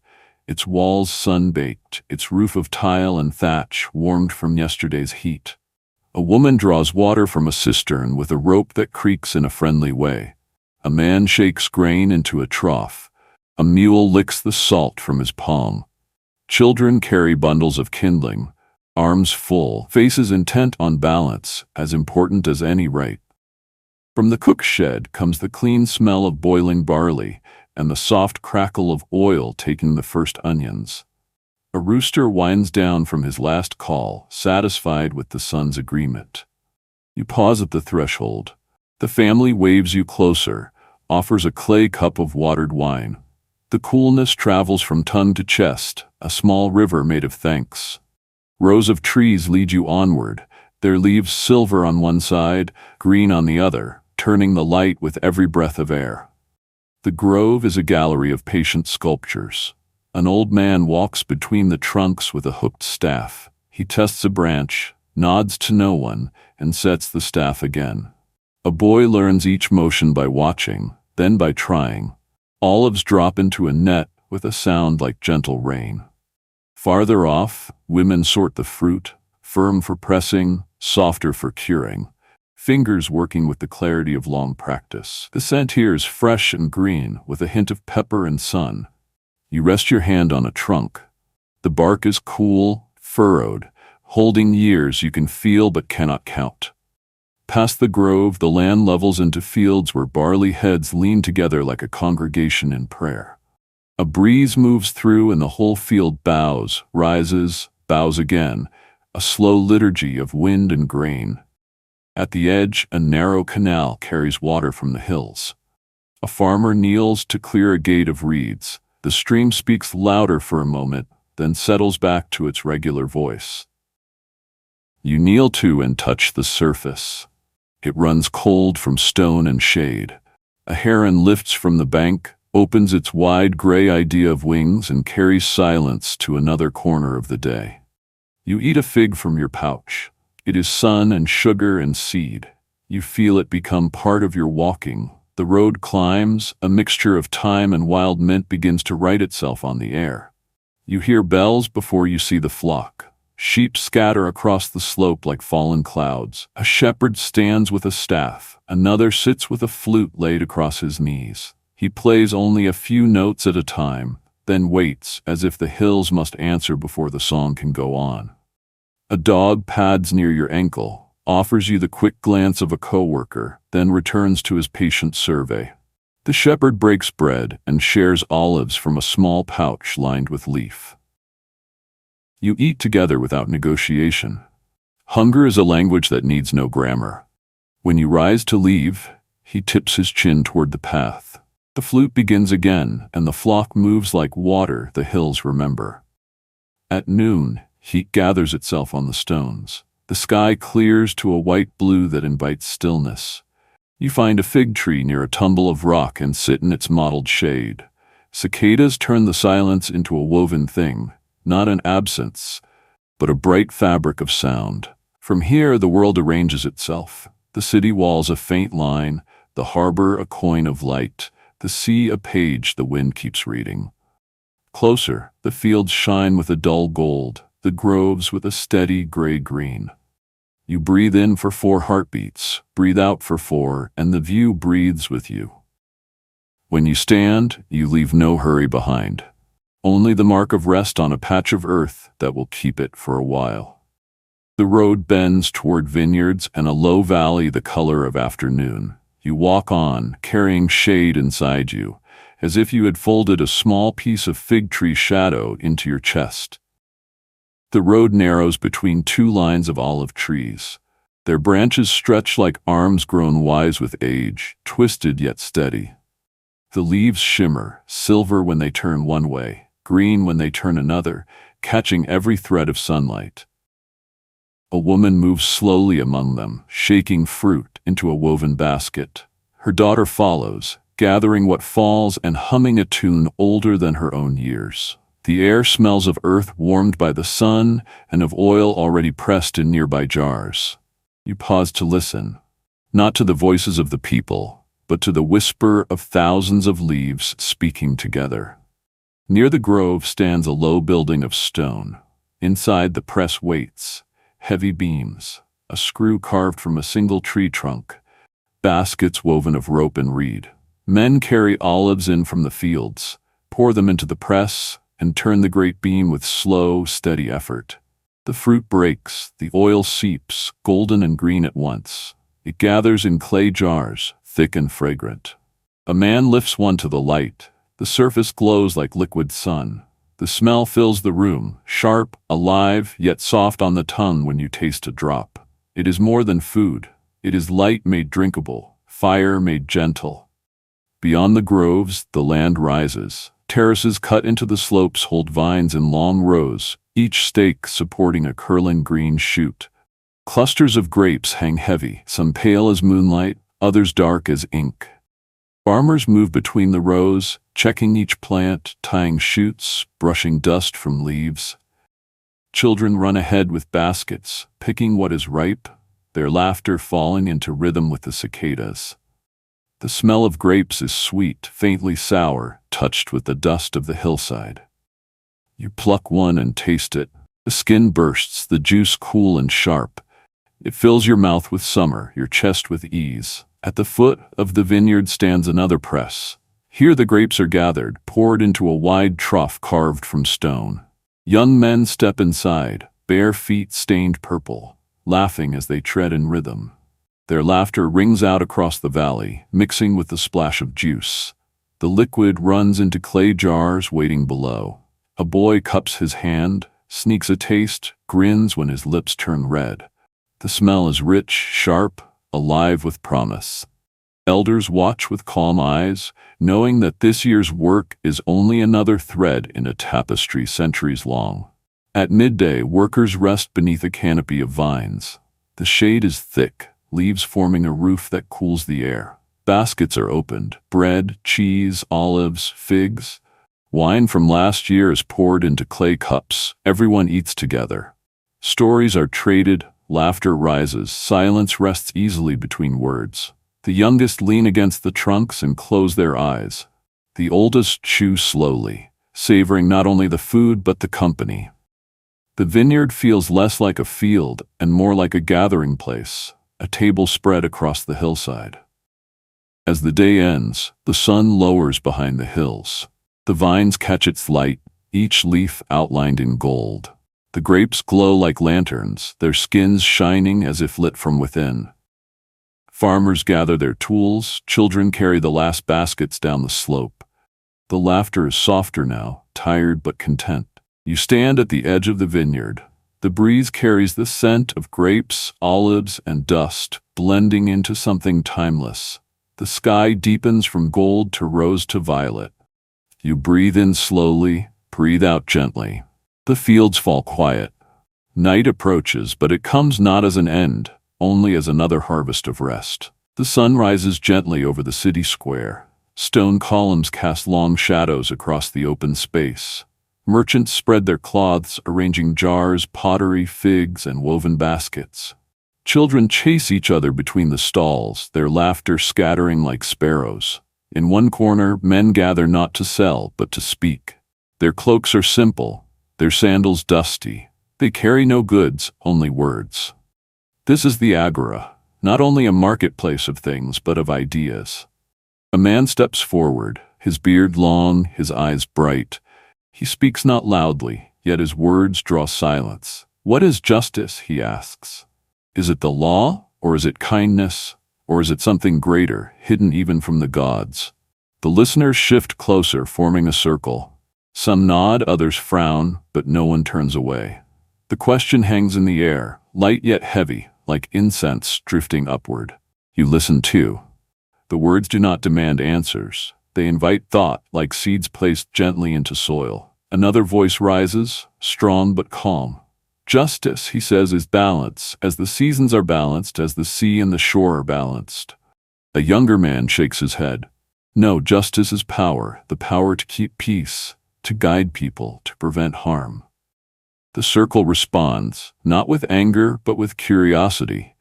its walls sun-baked, its roof of tile and thatch warmed from yesterday's heat. A woman draws water from a cistern with a rope that creaks in a friendly way. A man shakes grain into a trough. A mule licks the salt from his palm. Children carry bundles of kindling, arms full, faces intent on balance, as important as any rite. From the cook shed comes the clean smell of boiling barley and the soft crackle of oil taking the first onions. A rooster winds down from his last call, satisfied with the sun's agreement. You pause at the threshold. The family waves you closer, offers a clay cup of watered wine. The coolness travels from tongue to chest, a small river made of thanks. Rows of trees lead you onward, their leaves silver on one side, green on the other, turning the light with every breath of air. The grove is a gallery of patient sculptures. An old man walks between the trunks with a hooked staff. He tests a branch, nods to no one, and sets the staff again. A boy learns each motion by watching, then by trying. Olives drop into a net with a sound like gentle rain. Farther off, women sort the fruit, firm for pressing, softer for curing. Fingers working with the clarity of long practice. The scent here is fresh and green, with a hint of pepper and sun. You rest your hand on a trunk. The bark is cool, furrowed, holding years you can feel but cannot count. Past the grove, the land levels into fields where barley heads lean together like a congregation in prayer. A breeze moves through and the whole field bows, rises, bows again, a slow liturgy of wind and grain. At the edge, a narrow canal carries water from the hills. A farmer kneels to clear a gate of reeds. The stream speaks louder for a moment, then settles back to its regular voice. You kneel to and touch the surface. It runs cold from stone and shade. A heron lifts from the bank, opens its wide gray idea of wings and carries silence to another corner of the day. You eat a fig from your pouch. It is sun and sugar and seed. You feel it become part of your walking. The road climbs, a mixture of thyme and wild mint begins to write itself on the air. You hear bells before you see the flock. Sheep scatter across the slope like fallen clouds. A shepherd stands with a staff. Another sits with a flute laid across his knees. He plays only a few notes at a time, then waits as if the hills must answer before the song can go on. A dog pads near your ankle, offers you the quick glance of a coworker, then returns to his patient survey. The shepherd breaks bread and shares olives from a small pouch lined with leaf. You eat together without negotiation. Hunger is a language that needs no grammar. When you rise to leave, he tips his chin toward the path. The flute begins again, and the flock moves like water the hills remember. At noon, heat gathers itself on the stones. The sky clears to a white blue that invites stillness. You find a fig tree near a tumble of rock and sit in its mottled shade. Cicadas turn the silence into a woven thing, not an absence, but a bright fabric of sound. From here, the world arranges itself. The city walls a faint line, the harbor a coin of light, the sea a page the wind keeps reading. Closer, the fields shine with a dull gold, the groves with a steady gray-green. You breathe in for 4 heartbeats, breathe out for 4, and the view breathes with you. When you stand, you leave no hurry behind. Only the mark of rest on a patch of earth that will keep it for a while. The road bends toward vineyards and a low valley the color of afternoon. You walk on, carrying shade inside you, as if you had folded a small piece of fig tree shadow into your chest. The road narrows between 2 lines of olive trees. Their branches stretch like arms grown wise with age, twisted yet steady. The leaves shimmer, silver when they turn one way, green when they turn another, catching every thread of sunlight. A woman moves slowly among them, shaking fruit into a woven basket. Her daughter follows, gathering what falls and humming a tune older than her own years. The air smells of earth warmed by the sun and of oil already pressed in nearby jars. You pause to listen, not to the voices of the people, but to the whisper of thousands of leaves speaking together. Near the grove stands a low building of stone. Inside, the press waits, heavy beams, a screw carved from a single tree trunk, baskets woven of rope and reed. Men carry olives in from the fields, pour them into the press, and turn the great beam with slow, steady effort. The fruit breaks, the oil seeps, golden and green at once. It gathers in clay jars, thick and fragrant. A man lifts one to the light. The surface glows like liquid sun. The smell fills the room, sharp, alive, yet soft on the tongue when you taste a drop. It is more than food. It is light made drinkable, fire made gentle. Beyond the groves, the land rises. Terraces cut into the slopes hold vines in long rows, each stake supporting a curling green shoot. Clusters of grapes hang heavy, some pale as moonlight, others dark as ink. Farmers move between the rows, checking each plant, tying shoots, brushing dust from leaves. Children run ahead with baskets, picking what is ripe, their laughter falling into rhythm with the cicadas. The smell of grapes is sweet, faintly sour, touched with the dust of the hillside. You pluck one and taste it. The skin bursts, the juice cool and sharp. It fills your mouth with summer, your chest with ease. At the foot of the vineyard stands another press. Here the grapes are gathered, poured into a wide trough carved from stone. Young men step inside, bare feet stained purple, laughing as they tread in rhythm. Their laughter rings out across the valley, mixing with the splash of juice. The liquid runs into clay jars waiting below. A boy cups his hand, sneaks a taste, grins when his lips turn red. The smell is rich, sharp, alive with promise. Elders watch with calm eyes, knowing that this year's work is only another thread in a tapestry centuries long. At midday, workers rest beneath a canopy of vines. The shade is thick, leaves forming a roof that cools the air. Baskets are opened, bread, cheese, olives, figs. Wine from last year is poured into clay cups. Everyone eats together. Stories are traded, laughter rises, silence rests easily between words. The youngest lean against the trunks and close their eyes. The oldest chew slowly, savoring not only the food but the company. The vineyard feels less like a field and more like a gathering place, a table spread across the hillside. As the day ends, the sun lowers behind the hills. The vines catch its light, each leaf outlined in gold. The grapes glow like lanterns, their skins shining as if lit from within. Farmers gather their tools, children carry the last baskets down the slope. The laughter is softer now, tired but content. You stand at the edge of the vineyard. The breeze carries the scent of grapes, olives, and dust, blending into something timeless. The sky deepens from gold to rose to violet. You breathe in slowly, breathe out gently. The fields fall quiet. Night approaches, but it comes not as an end, only as another harvest of rest. The sun rises gently over the city square. Stone columns cast long shadows across the open space. Merchants spread their cloths, arranging jars, pottery, figs, and woven baskets. Children chase each other between the stalls, their laughter scattering like sparrows. In one corner, men gather not to sell, but to speak. Their cloaks are simple, their sandals dusty. They carry no goods, only words. This is the agora, not only a marketplace of things, but of ideas. A man steps forward, his beard long, his eyes bright. He speaks not loudly, yet his words draw silence. What is justice, he asks. Is it the law, or is it kindness, or is it something greater, hidden even from the gods? The listeners shift closer, forming a circle. Some nod, others frown, but no one turns away. The question hangs in the air, light yet heavy, like incense drifting upward. You listen too. The words do not demand answers. They invite thought, like seeds placed gently into soil. Another voice rises, strong but calm. Justice, he says, is balance, as the seasons are balanced, as the sea and the shore are balanced. A younger man shakes his head. No, justice is power, the power to keep peace, to guide people, to prevent harm. The circle responds, not with anger, but with curiosity.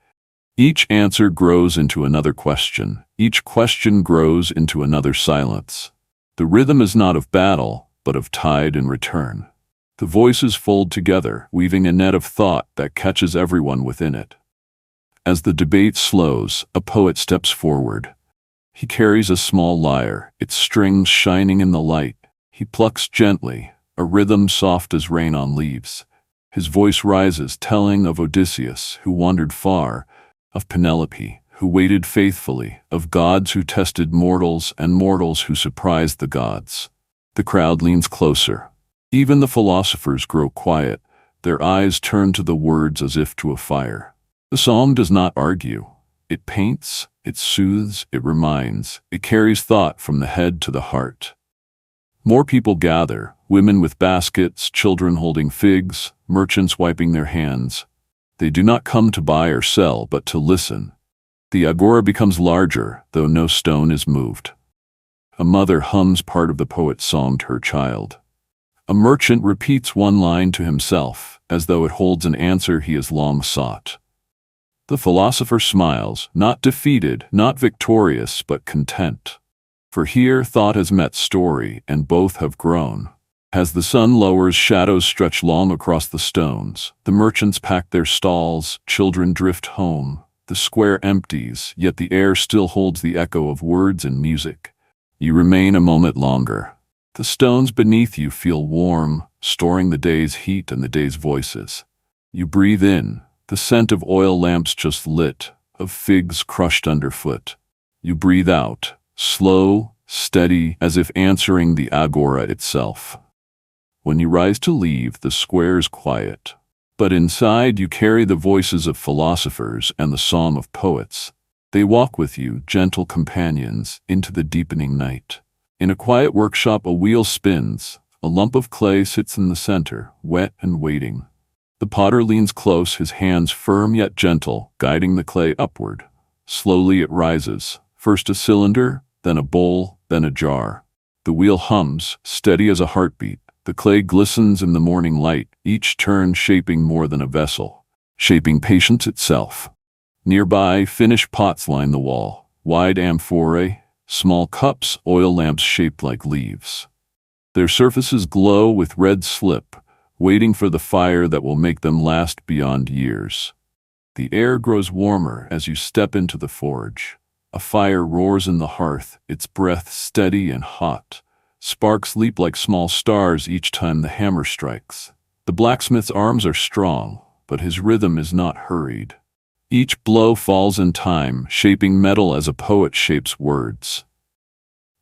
Each answer grows into another question. Each question grows into another silence. The rhythm is not of battle, but of tide and return. The voices fold together, weaving a net of thought that catches everyone within it. As the debate slows, a poet steps forward. He carries a small lyre, its strings shining in the light. He plucks gently, a rhythm soft as rain on leaves. His voice rises, telling of Odysseus, who wandered far, of Penelope, who waited faithfully, of gods who tested mortals and mortals who surprised the gods. The crowd leans closer. Even the philosophers grow quiet, their eyes turn to the words as if to a fire. The song does not argue. It paints, it soothes, it reminds, it carries thought from the head to the heart. More people gather, women with baskets, children holding figs, merchants wiping their hands. They do not come to buy or sell, but to listen. The agora becomes larger, though no stone is moved. A mother hums part of the poet's song to her child. A merchant repeats one line to himself, as though it holds an answer he has long sought. The philosopher smiles, not defeated, not victorious, but content. For here thought has met story, and both have grown. As the sun lowers, shadows stretch long across the stones. The merchants pack their stalls, children drift home. The square empties, yet the air still holds the echo of words and music. You remain a moment longer. The stones beneath you feel warm, storing the day's heat and the day's voices. You breathe in, the scent of oil lamps just lit, of figs crushed underfoot. You breathe out, slow, steady, as if answering the agora itself. When you rise to leave, the square is quiet. But inside you carry the voices of philosophers and the song of poets. They walk with you, gentle companions, into the deepening night. In a quiet workshop a wheel spins. A lump of clay sits in the center, wet and waiting. The potter leans close, his hands firm yet gentle, guiding the clay upward. Slowly it rises, first a cylinder, then a bowl, then a jar. The wheel hums, steady as a heartbeat. The clay glistens in the morning light, each turn shaping more than a vessel, shaping patience itself. Nearby, finished pots line the wall, wide amphorae, small cups, oil lamps shaped like leaves. Their surfaces glow with red slip, waiting for the fire that will make them last beyond years. The air grows warmer as you step into the forge. A fire roars in the hearth, its breath steady and hot. Sparks leap like small stars each time the hammer strikes. The blacksmith's arms are strong, but his rhythm is not hurried. Each blow falls in time, shaping metal as a poet shapes words.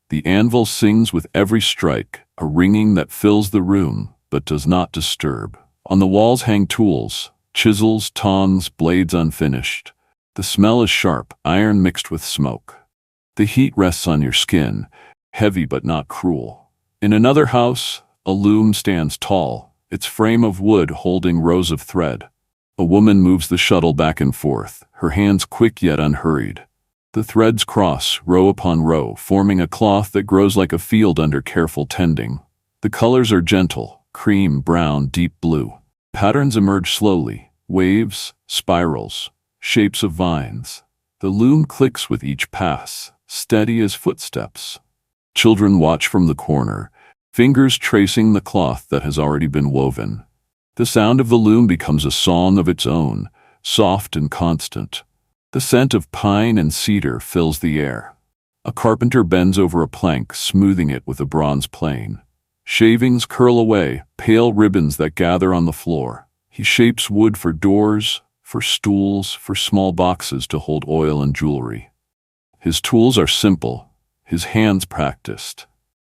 The anvil sings with every strike, a ringing that fills the room, but does not disturb. On the walls hang tools, chisels, tongs, blades unfinished. The smell is sharp, iron mixed with smoke. The heat rests on your skin, heavy but not cruel. In another house, a loom stands tall, its frame of wood holding rows of thread. A woman moves the shuttle back and forth, her hands quick yet unhurried. The threads cross, row upon row, forming a cloth that grows like a field under careful tending. The colors are gentle, cream, brown, deep blue. Patterns emerge slowly, waves, spirals, shapes of vines. The loom clicks with each pass, steady as footsteps. Children watch from the corner, fingers tracing the cloth that has already been woven. The sound of the loom becomes a song of its own, soft and constant. The scent of pine and cedar fills the air. A carpenter bends over a plank, smoothing it with a bronze plane. Shavings curl away, pale ribbons that gather on the floor. He shapes wood for doors, for stools, for small boxes to hold oil and jewelry. His tools are simple, his hands practiced.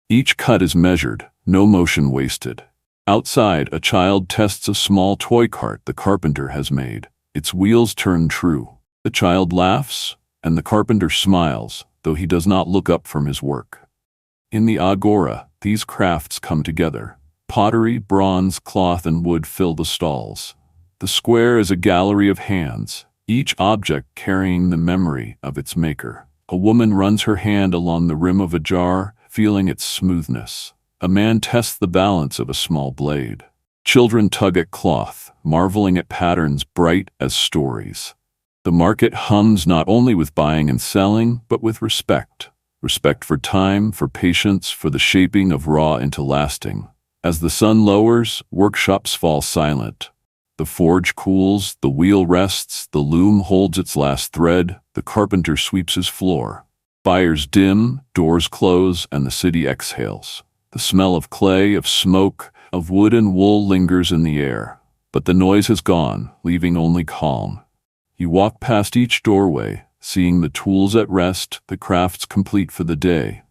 Each cut is measured, no motion wasted. Outside, a child tests a small toy cart the carpenter has made. Its wheels turn true. The child laughs, and the carpenter smiles, though he does not look up from his work. In the agora, these crafts come together. Pottery, bronze, cloth, and wood fill the stalls. The square is a gallery of hands, each object carrying the memory of its maker. A woman runs her hand along the rim of a jar, feeling its smoothness. A man tests the balance of a small blade. Children tug at cloth, marveling at patterns bright as stories. The market hums not only with buying and selling, but with respect. Respect for time, for patience, for the shaping of raw into lasting. As the sun lowers, workshops fall silent. The forge cools, the wheel rests, the loom holds its last thread, the carpenter sweeps his floor. Fires dim, doors close, and the city exhales. The smell of clay, of smoke, of wood and wool lingers in the air. But the noise has gone, leaving only calm. You walk past each doorway, seeing the tools at rest, the crafts complete for the day.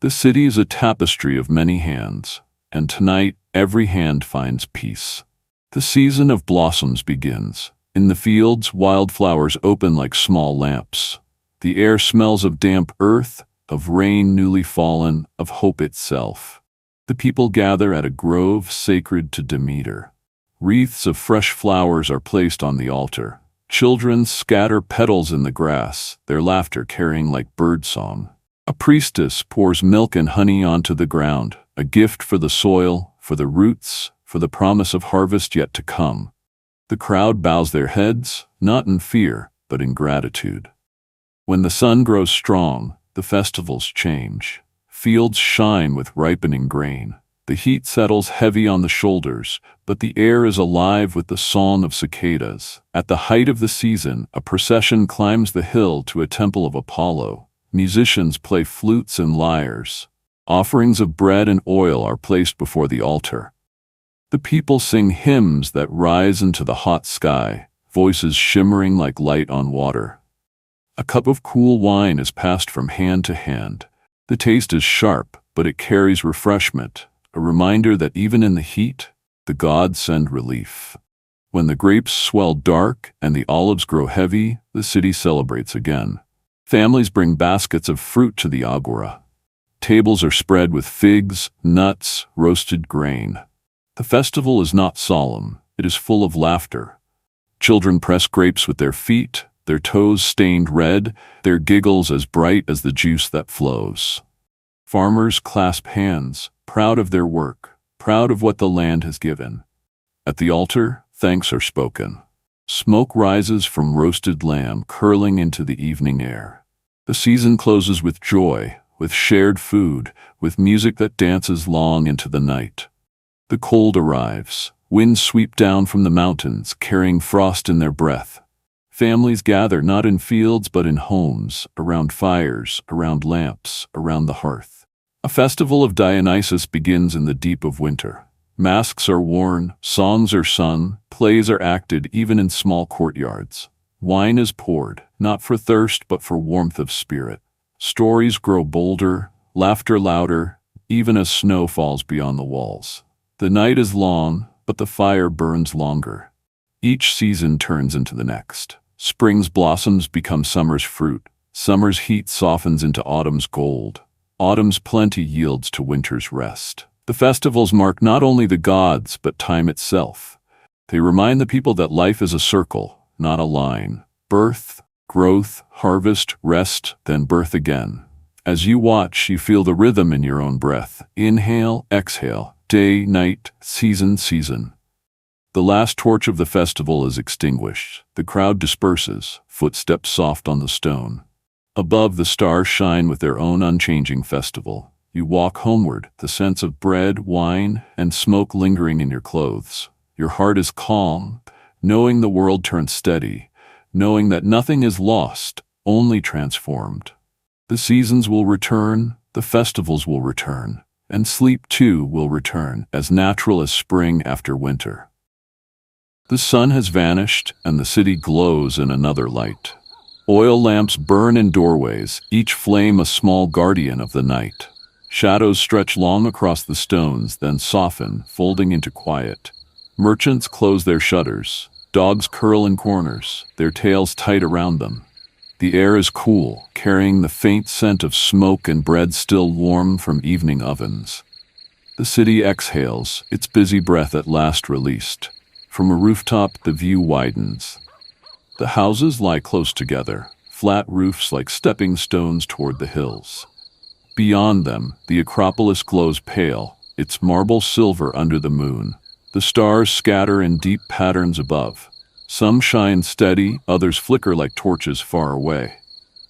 The city is a tapestry of many hands, and tonight every hand finds peace. The season of blossoms begins. In the fields, wildflowers open like small lamps. The air smells of damp earth, of rain newly fallen, of hope itself. The people gather at a grove sacred to Demeter. Wreaths of fresh flowers are placed on the altar. Children scatter petals in the grass, their laughter carrying like birdsong. A priestess pours milk and honey onto the ground, a gift for the soil, for the roots, for the promise of harvest yet to come. The crowd bows their heads, not in fear, but in gratitude. When the sun grows strong, the festivals change. Fields shine with ripening grain. The heat settles heavy on the shoulders, but the air is alive with the song of cicadas. At the height of the season, a procession climbs the hill to a temple of Apollo. Musicians play flutes and lyres. Offerings of bread and oil are placed before the altar. The people sing hymns that rise into the hot sky, voices shimmering like light on water. A cup of cool wine is passed from hand to hand. The taste is sharp, but it carries refreshment, a reminder that even in the heat, the gods send relief. When the grapes swell dark and the olives grow heavy, the city celebrates again. Families bring baskets of fruit to the agora. Tables are spread with figs, nuts, roasted grain. The festival is not solemn, it is full of laughter. Children press grapes with their feet, their toes stained red, their giggles as bright as the juice that flows. Farmers clasp hands, proud of their work, proud of what the land has given. At the altar, thanks are spoken. Smoke rises from roasted lamb curling into the evening air. The season closes with joy, with shared food, with music that dances long into the night. The cold arrives. Winds sweep down from the mountains, carrying frost in their breath. Families gather not in fields but in homes, around fires, around lamps, around the hearth. A festival of Dionysus begins in the deep of winter. Masks are worn, songs are sung, plays are acted even in small courtyards. Wine is poured, not for thirst but for warmth of spirit. Stories grow bolder, laughter louder, even as snow falls beyond the walls. The night is long, but the fire burns longer. Each season turns into the next. Spring's blossoms become summer's fruit. Summer's heat softens into autumn's gold. Autumn's plenty yields to winter's rest. The festivals mark not only the gods, but time itself. They remind the people that life is a circle, not a line. Birth, growth, harvest, rest, then birth again. As you watch, you feel the rhythm in your own breath. Inhale, exhale, day, night, season, season. The last torch of the festival is extinguished. The crowd disperses, footsteps soft on the stone. Above, the stars shine with their own unchanging festival. You walk homeward, the sense of bread, wine, and smoke lingering in your clothes. Your heart is calm, knowing the world turns steady, knowing that nothing is lost, only transformed. The seasons will return, the festivals will return, and sleep too will return, as natural as spring after winter. The sun has vanished, and the city glows in another light. Oil lamps burn in doorways, each flame a small guardian of the night. Shadows stretch long across the stones, then soften, folding into quiet. Merchants close their shutters. Dogs curl in corners, their tails tight around them. The air is cool, carrying the faint scent of smoke and bread still warm from evening ovens. The city exhales, its busy breath at last released. From a rooftop, the view widens. The houses lie close together, flat roofs like stepping stones toward the hills. Beyond them, the Acropolis glows pale, its marble silver under the moon. The stars scatter in deep patterns above. Some shine steady, others flicker like torches far away.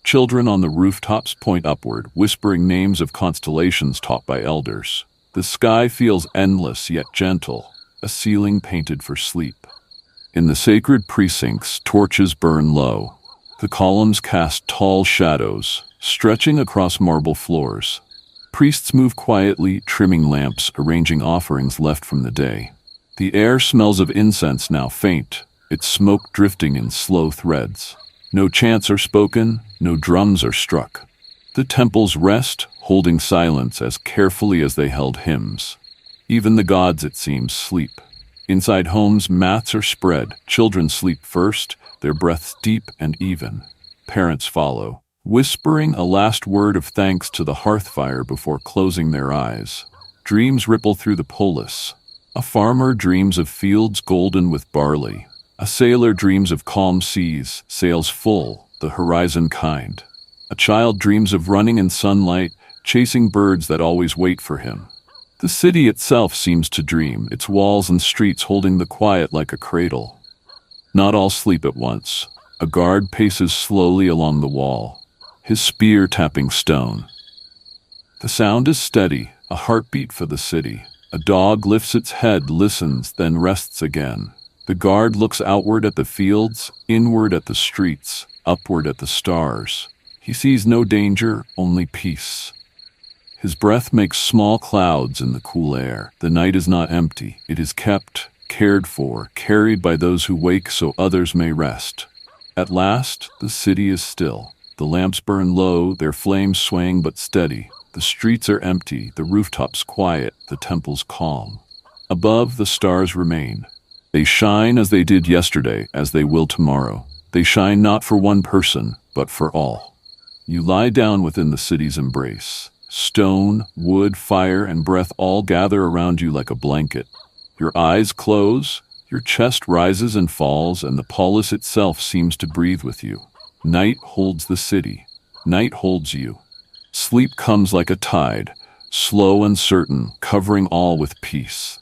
Children on the rooftops point upward, whispering names of constellations taught by elders. The sky feels endless yet gentle, a ceiling painted for sleep. In the sacred precincts, torches burn low. The columns cast tall shadows, stretching across marble floors. Priests move quietly, trimming lamps, arranging offerings left from the day. The air smells of incense now faint, its smoke drifting in slow threads. No chants are spoken, no drums are struck. The temples rest, holding silence as carefully as they held hymns. Even the gods, it seems, sleep. Inside homes, mats are spread. Children sleep first, their breaths deep and even. Parents follow, whispering a last word of thanks to the hearth fire before closing their eyes. Dreams ripple through the polis. A farmer dreams of fields golden with barley. A sailor dreams of calm seas, sails full, the horizon kind. A child dreams of running in sunlight, chasing birds that always wait for him. The city itself seems to dream, its walls and streets holding the quiet like a cradle. Not all sleep at once. A guard paces slowly along the wall, his spear tapping stone. The sound is steady, a heartbeat for the city. A dog lifts its head, listens, then rests again. The guard looks outward at the fields, inward at the streets, upward at the stars. He sees no danger, only peace. His breath makes small clouds in the cool air. The night is not empty. It is kept, cared for, carried by those who wake so others may rest. At last, the city is still. The lamps burn low, their flames swaying but steady. The streets are empty, the rooftops quiet, the temples calm. Above, the stars remain. They shine as they did yesterday, as they will tomorrow. They shine not for one person, but for all. You lie down within the city's embrace. Stone, wood, fire, and breath all gather around you like a blanket. Your eyes close, your chest rises and falls, and the polis itself seems to breathe with you. Night holds the city. Night holds you. Sleep comes like a tide, slow and certain, covering all with peace.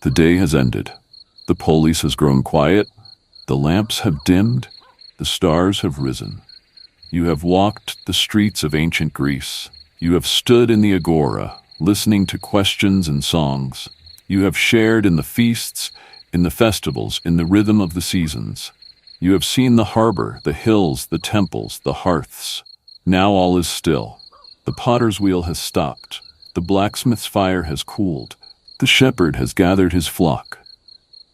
The day has ended. The polis has grown quiet. The lamps have dimmed. The stars have risen. You have walked the streets of ancient Greece. You have stood in the agora, listening to questions and songs. You have shared in the feasts, in the festivals, in the rhythm of the seasons. You have seen the harbor, the hills, the temples, the hearths. Now all is still. The potter's wheel has stopped. The blacksmith's fire has cooled. The The shepherd has gathered his flock.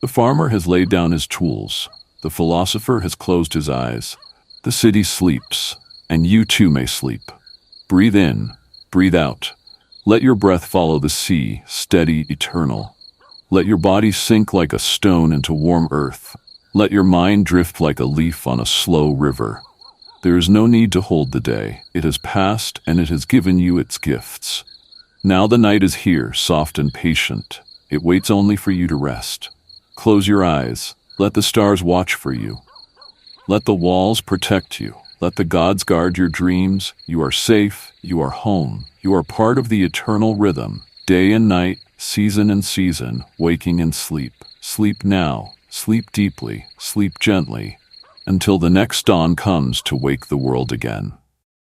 The farmer has laid down his tools. The philosopher has closed his eyes. The city sleeps, and you too may sleep. Breathe in, breathe out. Let your breath follow the sea, steady, eternal. Let your body sink like a stone into warm earth. Let your mind drift like a leaf on a slow river. There is no need to hold the day. It has passed, and it has given you its gifts. Now the night is here, soft and patient. It waits only for you to rest. Close your eyes. Let the stars watch for you. Let the walls protect you. Let the gods guard your dreams. You are safe. You are home. You are part of the eternal rhythm. Day and night, season and season, waking and sleep. Sleep now. Sleep deeply. Sleep gently. Until the next dawn comes to wake the world again.